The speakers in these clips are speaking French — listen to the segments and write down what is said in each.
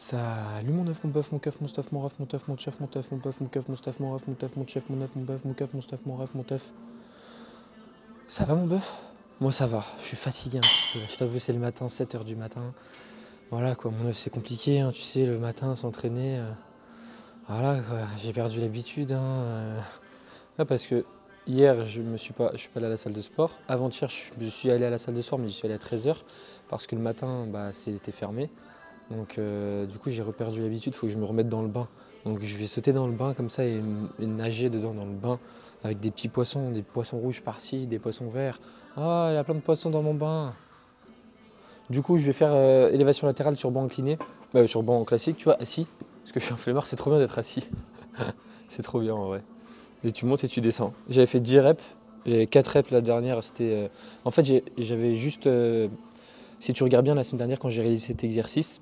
Salut mon œuf, mon bœuf, mon keuf, mon stuff, mon ref, mon teuf, mon chef, mon teuf, mon bœuf, mon keuf, mon stuff, mon ref, mon teuf, mon chef, mon œuf, mon bœuf, mon keuf, mon stuff, mon ref, mon teuf. Ça va mon bœuf? Moi ça va, je suis fatigué un petit peu. Je t'avoue c'est le matin, 7h du matin. Voilà quoi, mon œuf c'est compliqué, hein, tu sais, le matin s'entraîner. Voilà quoi, j'ai perdu l'habitude. Parce que hier je suis pas allé à la salle de sport. Avant-hier je suis allé à la salle de sport mais j'y suis allé à 13h parce que le matin c'était fermé. Donc du coup j'ai reperdu l'habitude, il faut que je me remette dans le bain. Donc je vais sauter dans le bain comme ça et nager dedans dans le bain avec des petits poissons, des poissons rouges par-ci, des poissons verts. Ah, il y a plein de poissons dans mon bain. Du coup je vais faire élévation latérale sur banc incliné, sur banc classique, tu vois, assis. Parce que je suis un flemmard, c'est trop bien d'être assis. C'est trop bien en vrai. Et tu montes et tu descends. J'avais fait 10 reps, et 4 reps la dernière, c'était... En fait j'avais juste... si tu regardes bien la semaine dernière quand j'ai réalisé cet exercice,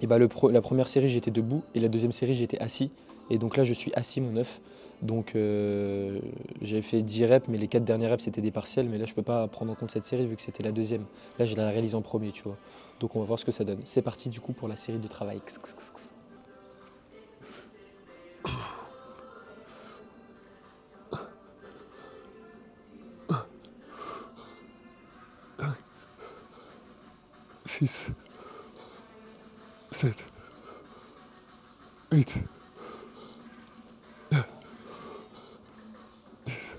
et la première série j'étais debout et la deuxième série j'étais assis. Et donc là je suis assis mon œuf. Donc j'avais fait 10 reps mais les 4 dernières reps c'était des partiels. Mais là je peux pas prendre en compte cette série vu que c'était la deuxième. Là je la réalise en premier tu vois. Donc on va voir ce que ça donne. C'est parti du coup pour la série de travail. 6, 7, 8, 9, 10.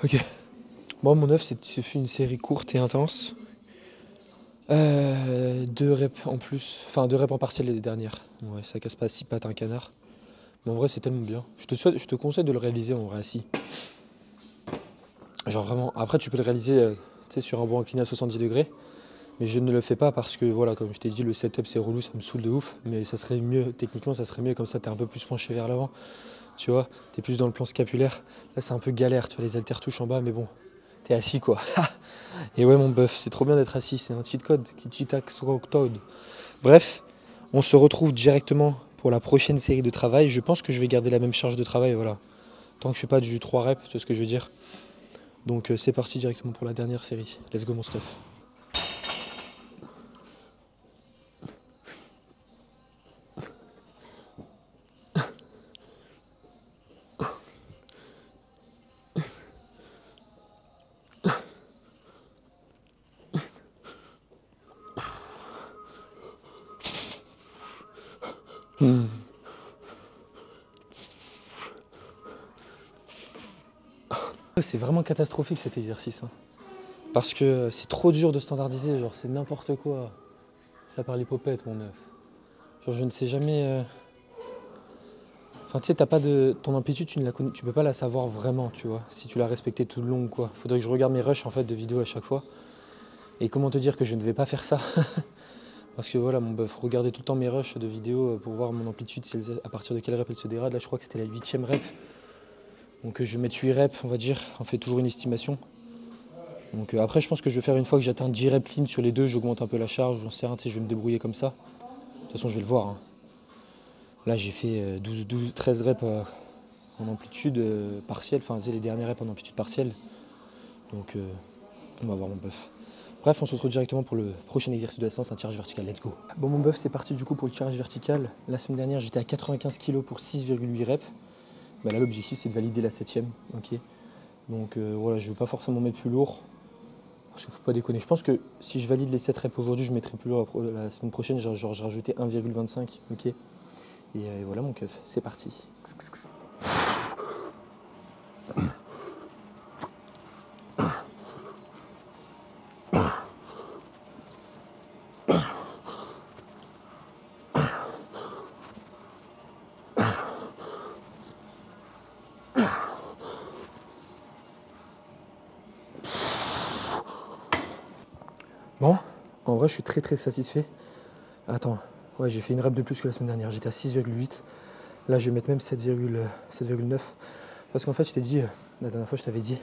Ok. Bon, mon œuf, c'est une série courte et intense. 2 reps en plus, enfin 2 reps en partiel les dernières. Ouais, ça casse pas 6 pattes un canard. Mais en vrai, c'est tellement bien. Je te conseille de le réaliser en vrai assis. Genre vraiment, après tu peux le réaliser sur un banc incliné à 70 degrés. Mais je ne le fais pas parce que voilà, comme je t'ai dit, le setup c'est relou, ça me saoule de ouf. Mais ça serait mieux, techniquement ça serait mieux comme ça, t'es un peu plus penché vers l'avant. Tu vois, t'es plus dans le plan scapulaire. Là c'est un peu galère, tu vois, les haltères touchent en bas, mais bon, t'es assis quoi. Et ouais mon bœuf, c'est trop bien d'être assis, c'est un cheat code, code. Bref, on se retrouve directement pour la prochaine série de travail. Je pense que je vais garder la même charge de travail, voilà. Tant que je fais pas du 3 reps, tu vois ce que je veux dire. Donc c'est parti directement pour la dernière série. Let's go mon stuff. C'est vraiment catastrophique cet exercice. Parce que c'est trop dur de standardiser, genre c'est n'importe quoi. Ça part l'hypopète mon œuf. Genre je ne sais jamais... Enfin tu sais, t'as pas de... Ton amplitude, tu peux pas la savoir vraiment, tu vois. Si tu l'as respectée tout le long ou quoi. Faudrait que je regarde mes rushs en fait de vidéos à chaque fois. Et comment te dire que je ne vais pas faire ça. Parce que voilà mon bœuf, regardez tout le temps mes rushs de vidéos pour voir mon amplitude, à partir de quelle rep elle se dégrade. Là je crois que c'était la 8e rep. Donc je vais mettre 8 reps, on va dire. On fait toujours une estimation. Donc après je pense que je vais faire une fois que j'atteins 10 reps clean sur les deux, j'augmente un peu la charge, j'en sais rien, je vais me débrouiller comme ça. De toute façon je vais le voir. Là j'ai fait 13 reps en amplitude partielle, enfin les dernières reps en amplitude partielle. Donc on va voir mon bœuf. Bref, on se retrouve directement pour le prochain exercice de la séance, un tirage vertical, let's go. Bon mon bœuf, c'est parti du coup pour le tirage vertical. La semaine dernière j'étais à 95 kg pour 6,8 reps. Là l'objectif c'est de valider la 7e. Ok. Donc voilà, je ne veux pas forcément mettre plus lourd. Parce qu'il ne faut pas déconner. Je pense que si je valide les 7 reps aujourd'hui, je mettrai plus lourd la semaine prochaine. Genre je rajoutais 1,25. Ok. Et voilà mon keuf, c'est parti. Bon, en vrai je suis très satisfait. Attends, ouais j'ai fait une rep de plus que la semaine dernière. J'étais à 6,8. Là je vais mettre même 7,9. Parce qu'en fait je t'ai dit, la dernière fois je t'avais dit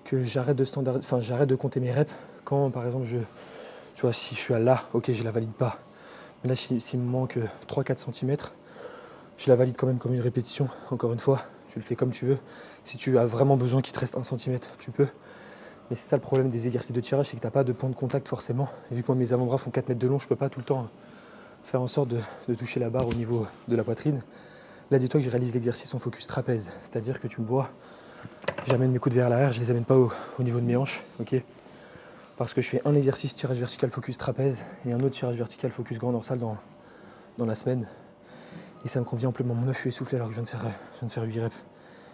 que j'arrête de compter mes reps quand par exemple tu vois si je suis à là, ok je la valide pas. Mais là s'il me manque 3-4 cm, je la valide quand même comme une répétition, encore une fois, tu le fais comme tu veux. Si tu as vraiment besoin qu'il te reste 1 cm, tu peux. Mais c'est ça le problème des exercices de tirage, c'est que tu n'as pas de point de contact forcément. Et vu que moi mes avant-bras font 4 mètres de long, je peux pas tout le temps faire en sorte de toucher la barre au niveau de la poitrine. Là, dis-toi que je réalise l'exercice en focus trapèze. C'est-à-dire que tu me vois, j'amène mes coudes vers l'arrière, je les amène pas au niveau de mes hanches, ok? Parce que je fais un exercice tirage vertical focus trapèze et un autre tirage vertical focus grand dorsal dans la semaine. Et ça me convient amplement. Mon œuf, je suis essoufflé alors que je viens de faire 8 reps.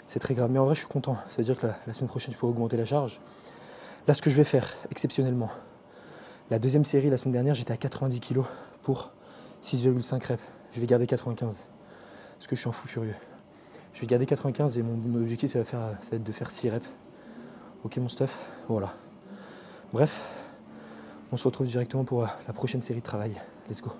C'est très grave. Mais en vrai, je suis content. Ça veut dire que la semaine prochaine, je pourrai augmenter la charge. Là, ce que je vais faire, exceptionnellement, la deuxième série, la semaine dernière, j'étais à 90 kg pour 6,5 reps. Je vais garder 95. Parce que je suis un fou furieux. Je vais garder 95 et mon objectif, ça va être de faire 6 reps. Ok, mon stuff. Voilà. Bref, on se retrouve directement pour la prochaine série de travail. Let's go.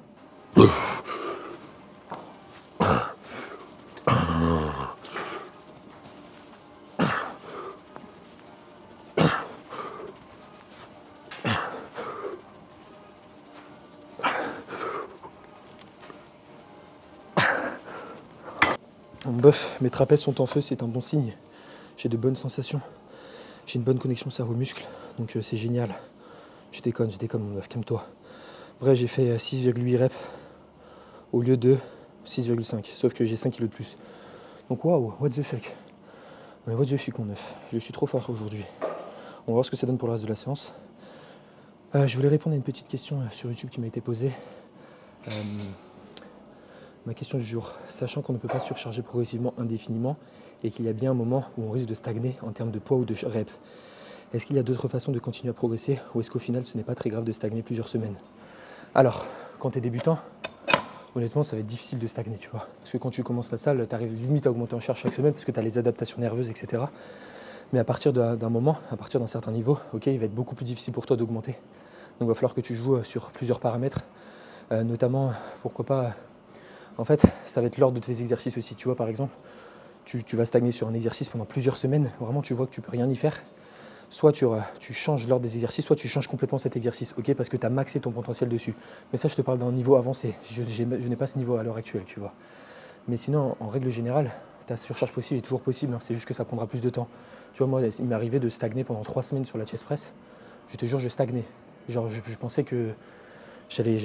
Mon bœuf, mes trapèzes sont en feu, c'est un bon signe. J'ai de bonnes sensations. J'ai une bonne connexion cerveau-muscle, donc c'est génial. Je déconne mon bœuf, calme-toi. Bref, j'ai fait 6,8 reps au lieu de 6,5, sauf que j'ai 5 kg de plus. Donc waouh, what the fuck. Mais what the fuck mon œuf, je suis trop fort aujourd'hui. On va voir ce que ça donne pour le reste de la séance. Je voulais répondre à une petite question sur YouTube qui m'a été posée. Ma question du jour, sachant qu'on ne peut pas surcharger progressivement indéfiniment et qu'il y a bien un moment où on risque de stagner en termes de poids ou de reps, est-ce qu'il y a d'autres façons de continuer à progresser ou est-ce qu'au final ce n'est pas très grave de stagner plusieurs semaines? Alors, quand tu es débutant, honnêtement ça va être difficile de stagner, tu vois. Parce que quand tu commences la salle, tu arrives limite à augmenter en charge chaque semaine parce que tu as les adaptations nerveuses, etc. Mais à partir d'un moment, à partir d'un certain niveau, ok, il va être beaucoup plus difficile pour toi d'augmenter. Donc il va falloir que tu joues sur plusieurs paramètres, notamment, pourquoi pas... En fait, ça va être l'ordre de tes exercices aussi. Tu vois, par exemple, tu vas stagner sur un exercice pendant plusieurs semaines. Vraiment, tu vois que tu peux rien y faire. Soit tu changes l'ordre des exercices, soit tu changes complètement cet exercice, ok, parce que tu as maxé ton potentiel dessus. Mais ça, je te parle d'un niveau avancé. Je n'ai pas ce niveau à l'heure actuelle, tu vois. Mais sinon, en règle générale, ta surcharge possible est toujours possible. Hein. C'est juste que ça prendra plus de temps. Tu vois, moi, il m'est arrivé de stagner pendant 3 semaines sur la chest press. Je te jure, je stagnais. Genre, je pensais que j'allais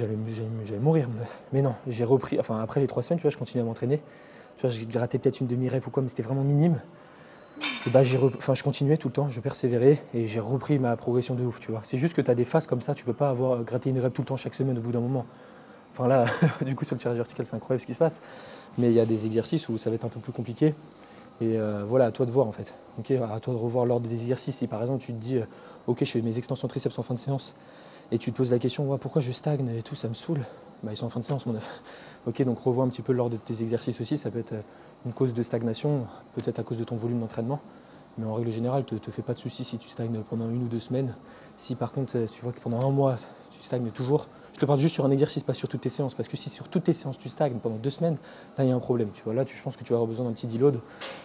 mourir, meuf. Mais non, j'ai repris, enfin après les 3 semaines, tu vois, je continuais à m'entraîner. Tu vois, j'ai raté peut-être une demi-rep ou quoi, mais c'était vraiment minime. Et bah je continuais tout le temps, je persévérais et j'ai repris ma progression de ouf, tu vois. C'est juste que tu as des phases comme ça, tu peux pas avoir gratté une rep tout le temps chaque semaine au bout d'un moment. Enfin là, du coup sur le tirage vertical, c'est incroyable ce qui se passe. Mais il y a des exercices où ça va être un peu plus compliqué. Et voilà, à toi de voir en fait. Okay, à toi de revoir l'ordre des exercices. Si par exemple tu te dis, ok, je fais mes extensions triceps en fin de séance, et tu te poses la question, ouais, pourquoi je stagne et tout, ça me saoule. Bah, ils sont en fin de séance, mon œuf. Ok, donc revois un petit peu l'ordre de tes exercices aussi. Ça peut être une cause de stagnation, peut-être à cause de ton volume d'entraînement. Mais en règle générale, te fais pas de soucis si tu stagnes pendant 1 ou 2 semaines. Si par contre, tu vois que pendant 1 mois, tu stagnes toujours, je te parle juste sur un exercice, pas sur toutes tes séances. Parce que si sur toutes tes séances, tu stagnes pendant 2 semaines, là, il y a un problème. Tu vois, là, je pense que tu vas avoir besoin d'un petit deload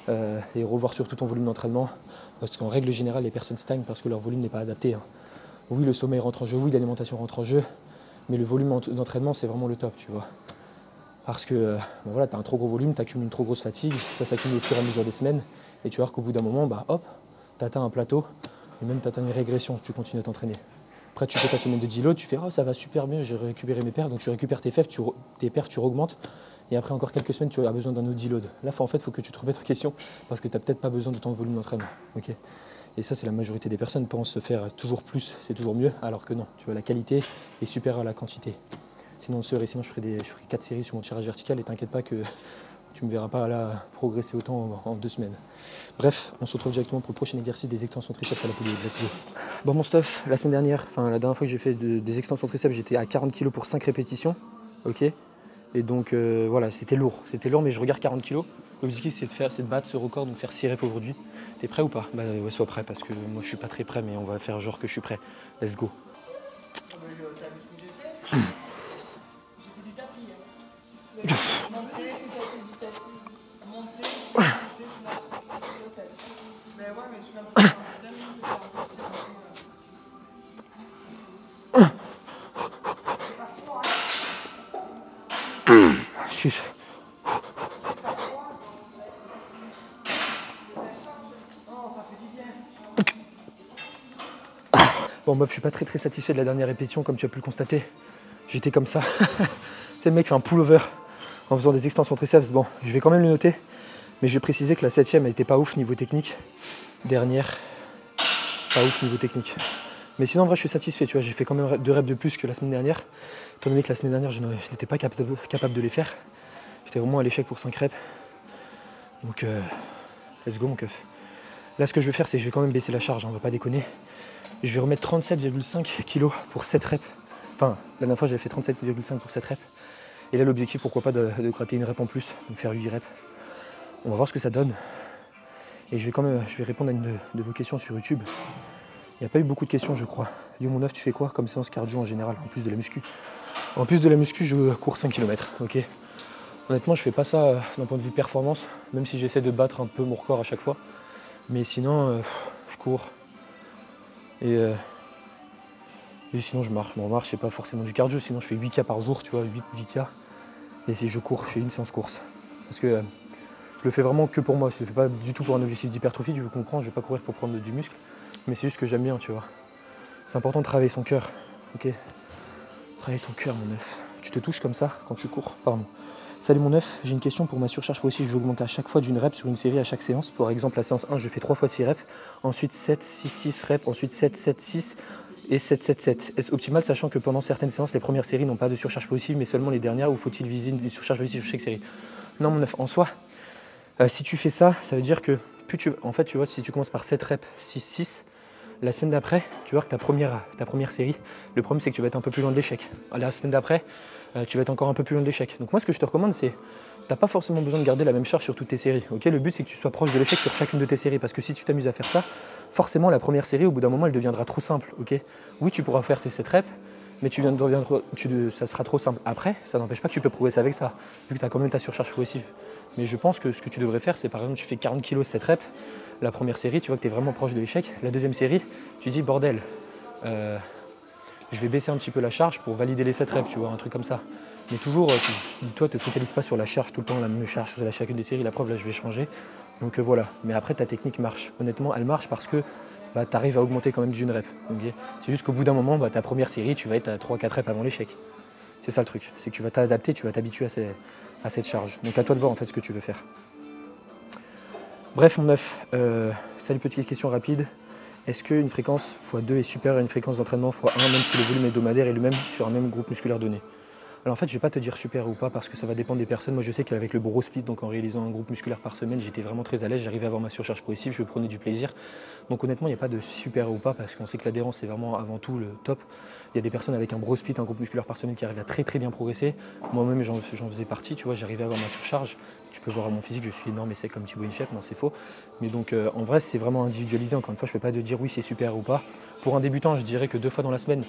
et revoir surtout ton volume d'entraînement. Parce qu'en règle générale, les personnes stagnent parce que leur volume n'est pas adapté. Hein. Oui, le sommeil rentre en jeu, oui, l'alimentation rentre en jeu, mais le volume d'entraînement, c'est vraiment le top, tu vois. Parce que ben voilà, tu as un trop gros volume, tu accumules une trop grosse fatigue, ça s'accumule au fur et à mesure des semaines, et tu vois qu'au bout d'un moment, bah, hop, tu atteins un plateau, et même tu atteins une régression si tu continues à t'entraîner. Après, tu fais ta semaine de deload, tu fais « Oh, ça va super bien, j'ai récupéré mes perfs », donc tu récupères tes perfs, tu augmentes, et après encore quelques semaines, tu as besoin d'un autre deload. Là, en fait, il faut que tu te remettes en question, parce que tu n'as peut-être pas besoin de ton volume d'entraînement. Okay. Et ça, c'est la majorité des personnes pensent se faire toujours plus, c'est toujours mieux, alors que non. Tu vois, la qualité est supérieure à la quantité. Sinon, je ferai 4 séries sur mon tirage vertical et t'inquiète pas que tu ne me verras pas là progresser autant en 2 semaines. Bref, on se retrouve directement pour le prochain exercice des extensions triceps à la poulie. Let's go. Bon, mon stuff, la dernière fois que j'ai fait des extensions triceps, j'étais à 40 kg pour 5 répétitions. Ok. Et donc voilà, c'était lourd, mais je regarde 40 kg. L'objectif, c'est de battre ce record, donc faire 6 reps aujourd'hui. T'es prêt ou pas? Bah ouais, sois prêt parce que moi je suis pas très prêt, mais on va faire genre que je suis prêt. Let's go. Bon meuf, je suis pas très satisfait de la dernière répétition comme tu as pu le constater. J'étais comme ça. Tu sais le mec fait un pull-over en faisant des extensions triceps. Bon, je vais quand même le noter. Mais je vais préciser que la 7ème elle était pas ouf niveau technique. Dernière, pas ouf niveau technique. Mais sinon en vrai je suis satisfait, tu vois, j'ai fait quand même 2 reps de plus que la semaine dernière. Étant donné que la semaine dernière je n'étais pas capable de les faire. J'étais vraiment à l'échec pour 5 reps. Donc let's go mon keuf. Là ce que je vais faire c'est que je vais quand même baisser la charge, on va pas déconner. Je vais remettre 37,5 kg pour 7 reps. Enfin, la dernière fois j'avais fait 37,5 pour 7 reps. Et là l'objectif pourquoi pas de gratter une rep en plus, donc faire 8 reps. On va voir ce que ça donne. Et je vais répondre à une de vos questions sur YouTube. Il n'y a pas eu beaucoup de questions je crois. Yo mon neuf, tu fais quoi comme séance cardio en général, en plus de la muscu? En plus de la muscu, je cours 5 km, ok. Honnêtement, je fais pas ça d'un point de vue performance, même si j'essaie de battre un peu mon record à chaque fois. Mais sinon, je cours. Et sinon, je marche. Bon, marche, c'est pas forcément du cardio, sinon je fais 8K par jour, tu vois, 8-10K. Et si je cours, je fais une séance course. Parce que je le fais vraiment que pour moi, je le fais pas du tout pour un objectif d'hypertrophie, tu comprends, je vais pas courir pour prendre du muscle. Mais c'est juste que j'aime bien, tu vois. C'est important de travailler son cœur, ok. Travailler ton cœur, mon neuf. Tu te touches comme ça quand tu cours, pardon. Salut mon neuf, j'ai une question pour ma surcharge progressive. Je vais augmenter à chaque fois d'une rep sur une série à chaque séance. Par exemple, la séance 1, je fais 3 fois 6 reps. Ensuite 7, 6, 6 reps. Ensuite 7, 7, 6 et 7, 7, 7. Est-ce optimal, sachant que pendant certaines séances, les premières séries n'ont pas de surcharge progressive, mais seulement les dernières, ou faut-il viser une surcharge progressive sur chaque série? Non mon neuf, en soi, si tu fais ça, ça veut dire que en fait, tu vois, si tu commences par 7 reps, 6, 6, la semaine d'après, tu vois que ta première série, le problème c'est que tu vas être un peu plus loin de l'échec. La semaine d'après, tu vas être encore un peu plus loin de l'échec. Donc moi ce que je te recommande c'est, t'as pas forcément besoin de garder la même charge sur toutes tes séries. Ok, le but c'est que tu sois proche de l'échec sur chacune de tes séries, parce que si tu t'amuses à faire ça, forcément la première série au bout d'un moment elle deviendra trop simple. Ok, oui tu pourras faire tes 7 reps, mais ça sera trop simple. Après, ça n'empêche pas que tu peux progresser avec ça, vu que tu as quand même ta surcharge progressive. Mais je pense que ce que tu devrais faire, c'est par exemple tu fais 40 kg 7 reps. La première série, tu vois que tu es vraiment proche de l'échec. La deuxième série, tu dis bordel, je vais baisser un petit peu la charge pour valider les 7 reps, tu vois, un truc comme ça. Mais toujours, dis-toi, te focalise pas sur la charge tout le temps, la même charge sur chacune des séries. La preuve, là, je vais changer. Donc voilà. Mais après, ta technique marche. Honnêtement, elle marche parce que tu arrives à augmenter quand même d'une rep. Okay, c'est juste qu'au bout d'un moment, ta première série, tu vas être à 3-4 reps avant l'échec. C'est ça le truc. C'est que tu vas t'adapter, tu vas t'habituer à cette charge. Donc à toi de voir en fait ce que tu veux faire. Bref, mon neuf, salut, petite question rapide. Est-ce qu'une fréquence x2 est supérieure à une fréquence d'entraînement x1, même si le volume hebdomadaire est le même sur un même groupe musculaire donné? Alors en fait, je ne vais pas te dire super ou pas parce que ça va dépendre des personnes. Moi, je sais qu'avec le bro split, donc en réalisant un groupe musculaire par semaine, j'étais vraiment très à l'aise. J'arrivais à avoir ma surcharge progressive, je prenais du plaisir. Donc honnêtement, il n'y a pas de super ou pas parce qu'on sait que l'adhérence, c'est vraiment avant tout le top. Il y a des personnes avec un bro split, un groupe musculaire par semaine qui arrivent à très bien progresser. Moi-même, j'en faisais partie, tu vois, j'arrivais à avoir ma surcharge. Tu peux voir à mon physique, je suis énorme et sec comme Thibaut InShape, non c'est faux. Mais donc en vrai, c'est vraiment individualisé. Encore une fois, je ne peux pas te dire oui, c'est super ou pas. Pour un débutant, je dirais que 2 fois dans la semaine,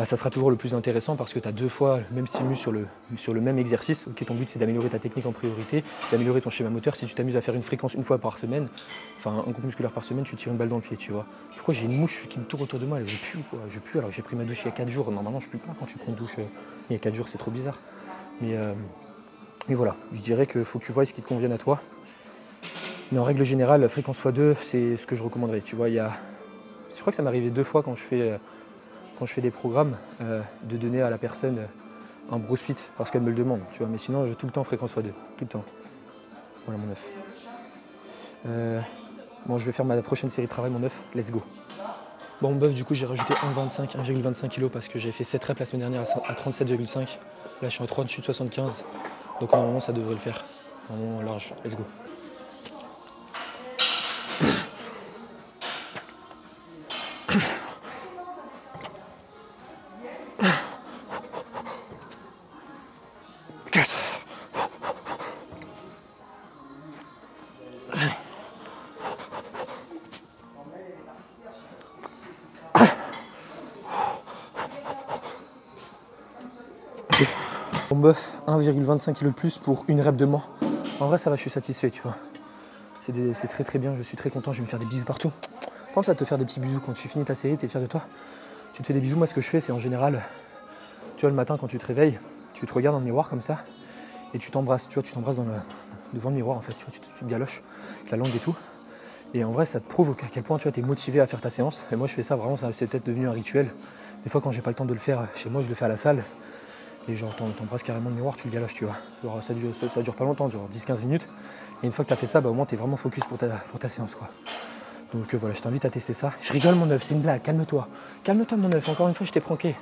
ça sera toujours le plus intéressant parce que tu as 2 fois le même stimulus sur le même exercice. Ok, ton but c'est d'améliorer ta technique en priorité, d'améliorer ton schéma moteur. Si tu t'amuses à faire une fréquence une fois par semaine, enfin un groupe musculaire par semaine, tu tires une balle dans le pied, tu vois. Pourquoi j'ai une mouche qui me tourne autour de moi, je pue quoi, je pue alors que j'ai pris ma douche il y a 4 jours. Normalement je pue pas quand tu prends une douche il y a 4 jours, c'est trop bizarre. Mais voilà, je dirais qu'il faut que tu vois ce qui te convienne à toi. Mais en règle générale, la fréquence x2, c'est ce que je recommanderais. Tu vois, je crois que ça m'est arrivé 2 fois quand je fais des programmes, de donner à la personne un bro split parce qu'elle me le demande, tu vois. Mais sinon, j'ai tout le temps fréquence x2, tout le temps. Voilà mon neuf. Bon, je vais faire ma prochaine série de travail, mon neuf. Let's go. Bon, mon bœuf, du coup, j'ai rajouté 1,25 kg parce que j'ai fait 7 reps la semaine dernière à 37,5. Là, je suis en 3 dessus de 75. Donc, normalement, ça devrait le faire. Vraiment large. Let's go. Bon bœuf, 1,25 kg de plus pour une rep de moins. En vrai ça va, je suis satisfait, tu vois. C'est très bien, je suis très content, je vais me faire des bisous partout. Pense à te faire des petits bisous quand tu finis ta série, tu es fier de toi. Tu te fais des bisous, moi ce que je fais c'est en général, tu vois le matin quand tu te réveilles, tu te regardes dans le miroir comme ça et tu t'embrasses, tu vois, tu t'embrasses devant le miroir en fait, tu vois, tu te galoches avec la langue et tout. Et en vrai, ça te prouve à quel point tu es motivé à faire ta séance. Et moi, je fais ça vraiment, c'est peut-être devenu un rituel. Des fois, quand j'ai pas le temps de le faire chez moi, je le fais à la salle. Et genre, t'embrasses carrément le miroir, tu le galoches, tu vois. Genre, ça dure pas longtemps, genre 10-15 minutes. Et une fois que tu as fait ça, bah, au moins, tu es vraiment focus pour ta séance, quoi. Donc voilà, je t'invite à tester ça. Je rigole, mon œuf, c'est une blague, calme-toi. Calme-toi, mon œuf, encore une fois, je t'ai pranké.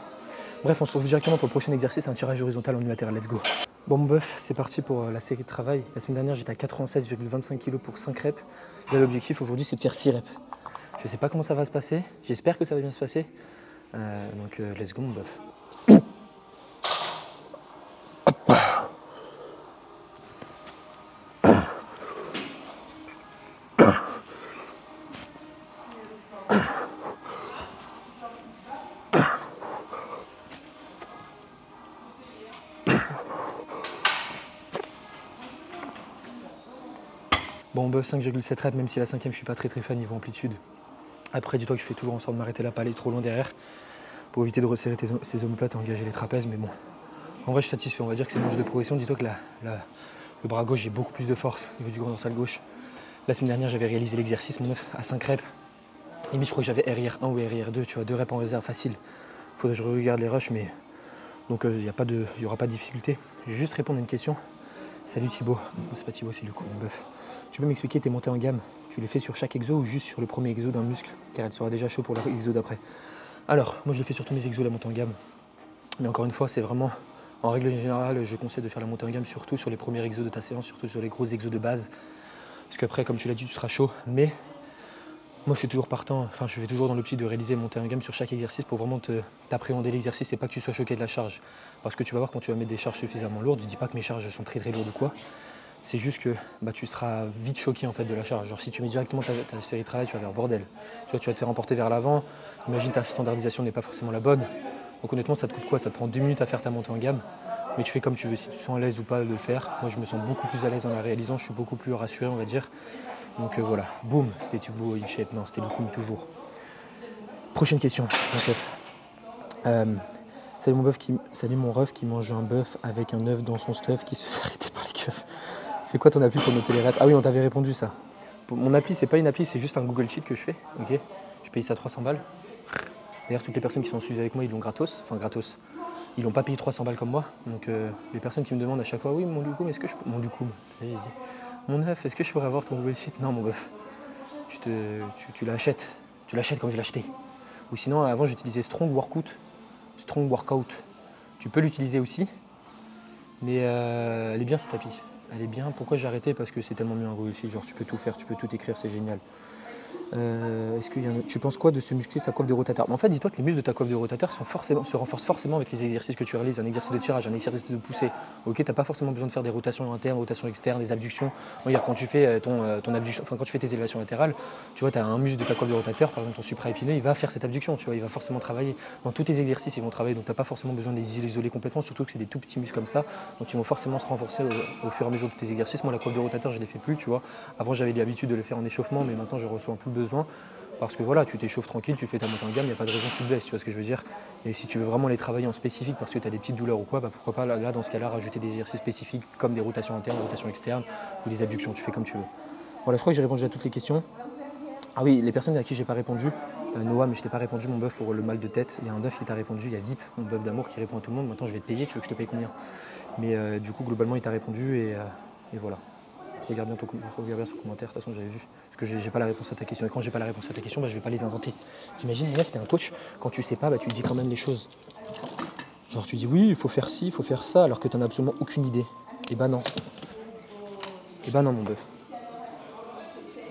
Bref, on se retrouve directement pour le prochain exercice, un tirage horizontal en unilatéral, let's go. Bon, mon bœuf, c'est parti pour la série de travail. La semaine dernière, j'étais à 96,25 kg pour 5 reps. Là, l'objectif aujourd'hui, c'est de faire 6 reps. Je sais pas comment ça va se passer, j'espère que ça va bien se passer. Donc, let's go, mon bœuf. Bon, bœuf, 5,7 reps, même si la cinquième, je suis pas très fan niveau amplitude. Après, dis-toi que je fais toujours en sorte de m'arrêter là, pas aller trop loin derrière, pour éviter de resserrer ses omoplates et engager les trapèzes, mais bon. En vrai, je suis satisfait, on va dire que c'est une marge de progression. Dis-toi que le bras gauche, j'ai beaucoup plus de force au niveau du grand dorsal gauche. La semaine dernière, j'avais réalisé l'exercice, mon œuf, à 5 reps. Limite, je crois que j'avais RIR1 ou RIR2, tu vois, 2 reps en réserve facile. Faudrait que je regarde les rushs, mais donc il n'y aura pas de difficulté. Je vais juste répondre à une question. Salut Thibaut. Non, c'est pas Thibaut, c'est Luco, mon bœuf. Tu peux m'expliquer tes montées en gamme? Tu les fais sur chaque exo ou juste sur le premier exo d'un muscle? Car elle sera déjà chaud pour l'exo d'après. Alors, moi je le fais sur tous mes exos, la montée en gamme. Mais encore une fois, c'est vraiment, en règle générale, je conseille de faire la montée en gamme surtout sur les premiers exos de ta séance, surtout sur les gros exos de base. Parce qu'après, comme tu l'as dit, tu seras chaud. Mais moi je suis toujours partant, enfin je vais toujours dans l'optique de réaliser montée en gamme sur chaque exercice pour vraiment t'appréhender l'exercice et pas que tu sois choqué de la charge. Parce que tu vas voir quand tu vas mettre des charges suffisamment lourdes, je dis pas que mes charges sont très lourdes ou quoi, c'est juste que tu seras vite choqué en fait de la charge. Genre si tu mets directement ta série de travail, tu vas vers bordel. Tu vas te faire emporter vers l'avant, imagine ta standardisation n'est pas forcément la bonne. Donc honnêtement ça te coûte quoi? Ça te prend 2 minutes à faire ta montée en gamme, mais tu fais comme tu veux, si tu te sens à l'aise ou pas de le faire. Moi je me sens beaucoup plus à l'aise en la réalisant, je suis beaucoup plus rassuré on va dire. Donc voilà, boum, c'était Thibaut InShape, non c'était Lucoum toujours. Prochaine question, salut mon ref qui mange un bœuf avec un œuf dans son stuff qui se fait arrêter par les keufs. C'est quoi ton appli pour noter les reps? Ah oui, on t'avait répondu ça. Mon appli, c'est pas une appli, c'est juste un Google Sheet que je fais, ok. Je paye ça 300 balles. D'ailleurs, toutes les personnes qui sont suivies avec moi, ils l'ont gratos, enfin gratos. Ils l'ont pas payé 300 balles comme moi, donc les personnes qui me demandent à chaque fois, oui mon Lucoum, est-ce que je peux... Mon Lucoum, mon œuf, est-ce que je pourrais avoir ton Google Sheet? Non mon bœuf, tu l'achètes comme je l'ai acheté. Ou sinon, avant j'utilisais Strong Workout. Tu peux l'utiliser aussi, mais elle est bien cette appli. Elle est bien. Pourquoi j'ai arrêté? Parce que c'est tellement mieux un Google Sheet. Genre tu peux tout faire, tu peux tout écrire, c'est génial. Tu penses quoi de se muscler sa coiffe de rotateur? En fait, dis-toi que les muscles de ta coiffe de rotateur se renforcent forcément avec les exercices que tu réalises. Un exercice de tirage, un exercice de poussée. Ok, t'as pas forcément besoin de faire des rotations internes, rotations externes, des abductions. Regarde, quand tu fais ton abduction, quand tu fais tes élévations latérales, tu vois, tu as un muscle de ta coiffe de rotateur, par exemple ton supraépineux, il va faire cette abduction, tu vois, il va forcément travailler. Dans tous tes exercices, ils vont travailler, donc t'as pas forcément besoin de les isoler complètement, surtout que c'est des tout petits muscles comme ça, donc ils vont forcément se renforcer au fur et à mesure de tes exercices. Moi, la coiffe de rotateur, je les fais plus, tu vois. Avant, j'avais l'habitude de le faire en échauffement, mais maintenant, je ressens plus besoin. Parce que voilà, tu t'échauffes tranquille, tu fais ta montée en gamme, il n'y a pas de raison que tu te blesses, tu vois ce que je veux dire. Et si tu veux vraiment les travailler en spécifique parce que tu as des petites douleurs ou quoi, pourquoi pas là dans ce cas-là rajouter des exercices spécifiques comme des rotations internes, des rotations externes ou des abductions, tu fais comme tu veux. Voilà, je crois que j'ai répondu à toutes les questions. Ah oui, les personnes à qui j'ai pas répondu, Noah, mais je t'ai pas répondu mon bœuf pour le mal de tête. Il y a un bœuf qui t'a répondu, il y a VIP, mon bœuf d'amour qui répond à tout le monde. Maintenant je vais te payer, tu veux que je te paye combien? Mais du coup globalement il t'a répondu et voilà. Regarde bien son commentaire, de toute façon j'avais vu. Parce que j'ai pas la réponse à ta question. Et quand j'ai pas la réponse à ta question, je vais pas les inventer. T'imagines, mon ref, t'es un coach, quand tu sais pas, tu dis quand même les choses. Genre tu dis oui, il faut faire ci, il faut faire ça, alors que t'en as absolument aucune idée. Et bah non. Et bah non mon bœuf.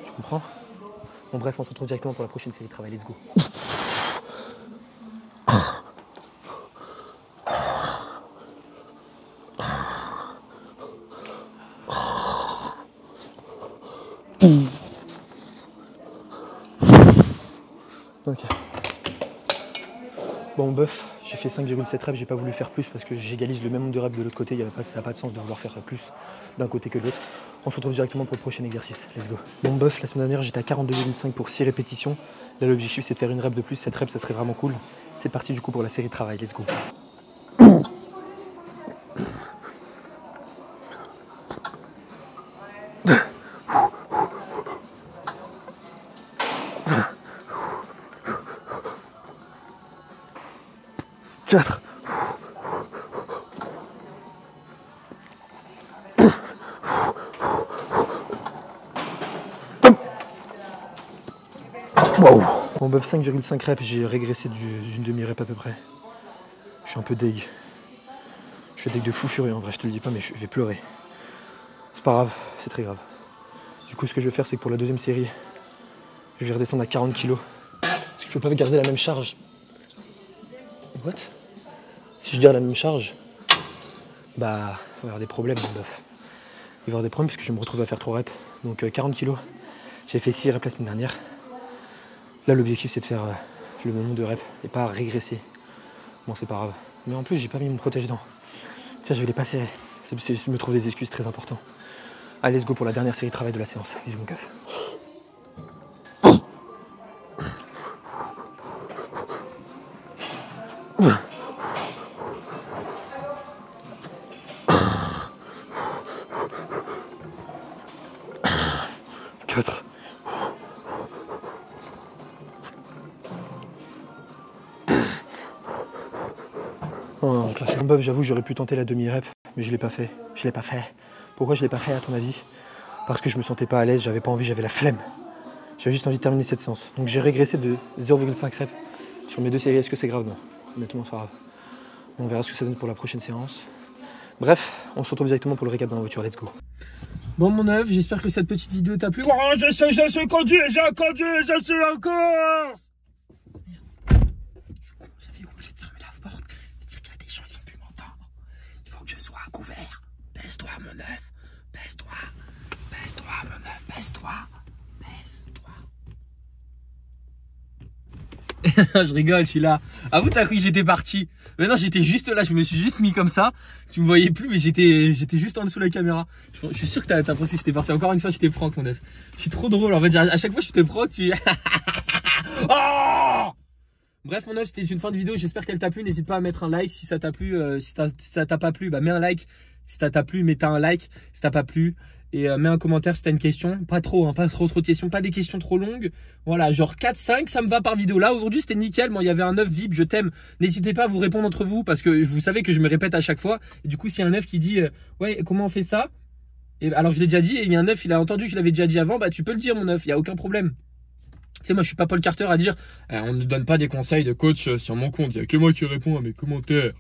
Tu comprends? Bon bref, on se retrouve directement pour la prochaine série de travail, let's go. Ok. Bon bœuf, j'ai fait 5,7 reps, j'ai pas voulu faire plus parce que j'égalise le même nombre de reps de l'autre côté, ça n'a pas de sens de vouloir faire plus d'un côté que de l'autre. On se retrouve directement pour le prochain exercice, let's go. Bon bœuf, la semaine dernière j'étais à 42,5 pour 6 répétitions. Là l'objectif c'est de faire une rep de plus, cette rep ça serait vraiment cool. C'est parti du coup pour la série de travail, let's go. 4. Wow. Bon bœuf 5,5 reps, j'ai régressé d'une demi-rep à peu près. Je suis un peu deg. Je suis deg de fou furieux en vrai, je te le dis pas mais je vais pleurer. C'est pas grave, c'est très grave. Du coup ce que je vais faire c'est que pour la deuxième série, je vais redescendre à 40 kg. Parce que je peux pas garder la même charge. What? Si je garde la même charge, bah il va y avoir des problèmes mon bœuf. Il va y avoir des problèmes parce que je vais me retrouve à faire 3 reps. Donc 40 kg. J'ai fait 6 reps la semaine dernière. Là l'objectif c'est de faire le nombre de reps et pas régresser. Bon c'est pas grave. Mais en plus j'ai pas mis mon protège-dents. Tiens je vais les passer. Je me trouve des excuses très importantes. Allez let's go pour la dernière série de travail de la séance. Bisous mon keuf. Mon bœuf, j'avoue, j'aurais pu tenter la demi-rep, mais je l'ai pas fait. Je l'ai pas fait. Pourquoi je l'ai pas fait à ton avis? Parce que je me sentais pas à l'aise, j'avais pas envie, j'avais la flemme. J'avais juste envie de terminer cette séance. Donc j'ai régressé de 0,5 reps sur mes 2 séries. Est-ce que c'est grave? Non. Honnêtement, c'est pas grave. On verra ce que ça donne pour la prochaine séance. Bref, on se retrouve directement pour le récap dans la voiture. Let's go. Bon mon œuf, j'espère que cette petite vidéo t'a plu. Oh, je sais conduire, je suis encore. J'avais oublié de fermer la porte et de dire qu'il y a des gens, ils ont pu m'entendre. Il faut que je sois à couvert. Baisse-toi mon œuf, baisse-toi. Baisse-toi mon œuf, baisse-toi. Baisse-toi. Je rigole, je suis là. Ah vous t'as cru que j'étais parti? Mais non, j'étais juste là, je me suis juste mis comme ça. Tu me voyais plus mais j'étais juste en dessous de la caméra. Je suis sûr que t'as pensé que j'étais parti. Encore une fois, je t'ai prank mon œuf. Je suis trop drôle en fait, à chaque fois je te prank, tu... Oh bref mon œuf, c'était une fin de vidéo, j'espère qu'elle t'a plu. N'hésite pas à mettre un like si ça t'a plu. Si ça t'a pas plu, bah mets un like. Si ça t'a plu, mets un like. Si t'as pas plu. Et mets un commentaire si t'as une question. Pas trop, hein, pas trop de questions, pas des questions trop longues. Voilà, genre 4-5, ça me va par vidéo. Là, aujourd'hui, c'était nickel. Moi, il y avait un œuf VIP, je t'aime. N'hésitez pas à vous répondre entre vous parce que vous savez que je me répète à chaque fois. Et du coup, s'il y a un œuf qui dit ouais, comment on fait ça? Et alors, je l'ai déjà dit. Et il y a un œuf, il a entendu que je l'avais déjà dit avant. Bah, tu peux le dire, mon œuf, il n'y a aucun problème. Tu sais, moi, je suis pas Paul Carter à dire on ne donne pas des conseils de coach sur mon compte. Il n'y a que moi qui réponds à mes commentaires.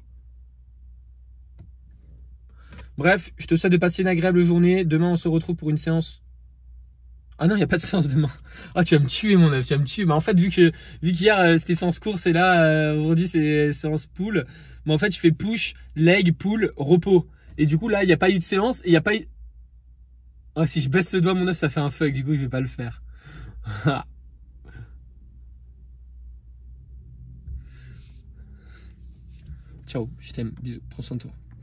Bref, je te souhaite de passer une agréable journée. Demain, on se retrouve pour une séance. Ah non, il n'y a pas de séance demain. Ah, tu vas me tuer, mon œuf, tu vas me tuer. Mais en fait, vu qu'hier, c'était séance course et là, aujourd'hui, c'est séance pull. Mais en fait, je fais push, leg, pull, repos. Et du coup, là, il n'y a pas eu de séance et il n'y a pas eu... Oh, si je baisse le doigt, mon œuf, ça fait un fuck. Du coup, je vais pas le faire. Ciao, je t'aime. Bisous. Prends soin de toi.